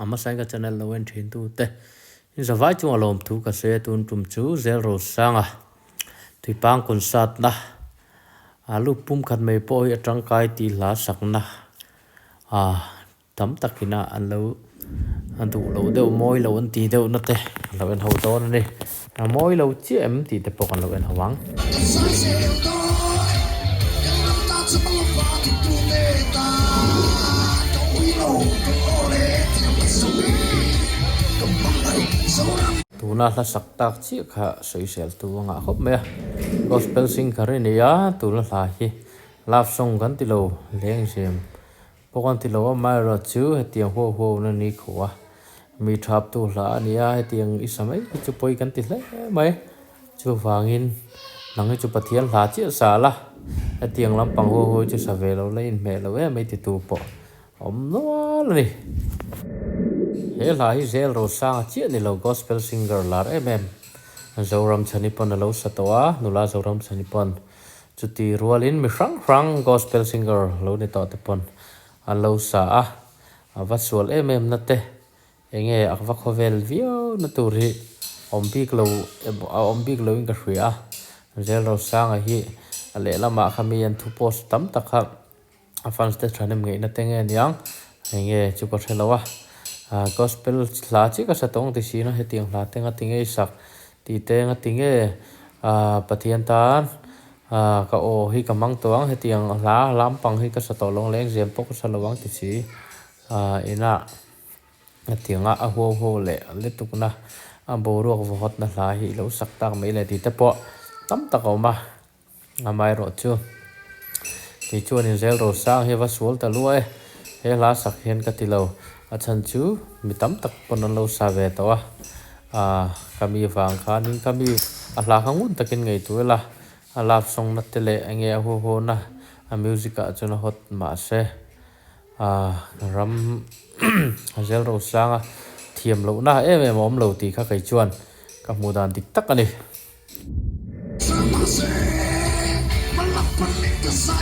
ama sai ka channel lo en thin tu te za vai chu alom thu ka se tun tum chu zel ro sanga tui pang kon sat na alu pum khat mai po ya tang kai ti la sakna tam takina an lo an tu lo deuh moi lo an ti deuh na te lo en ho to na ni a moi lo chem ti te pok an lo en hawang tuna la sak tak chi kha soi sel tu nga khop me gospel sing khare ne ya tu la la hi love song kan ti lo leng jem pokon ti lo ma ro chu hetiang ho ho na ni khuwa mi thap tu la ania hetiang isamai chu poi kan ti hle mai chu wangin nang chu pathian la chi sa la hetiang lam pang ho ho chu sa ve lo lein me lo e mai ti tu po om no ni he la hi zel ro sa chi ni lo gospel singer lar zoram chanipon lo satawa nula zoram chanipon chuti rualin mi rang gospel singer lo ni to te pon alo sa avasual na te enge akwa khovel vio na turi ombik lo in ka hria zel ro sa nga hi ale lama khami an thu post tam takha fans te thanem nge na tenge niang enge chu ko thelawa gospel la chi ka satong ti si na hetiang la tenga tinge sak ti tenga tinge pathian tan ka o hi kamang toang hetiang la lampang hi ka satolong leng jem pok salawang ti si ina hetianga a ho le tukna boru ko hot na la hi lo sak tak mai le ti te po tam takoma amai ro chu ti chuan in zel ro sang he va sual ta luai he la sak hen ka ti lo achan chu mi tam tak pon lo sa ve to kami wang khanin kami la hangun takin ngei tu la love song na tele ange ho na music a chuna hot ma se ram zel ro sanga thiam lo na mom lo ti kha kai chuan ka mudan dik tak ani Sama se malapit ka sa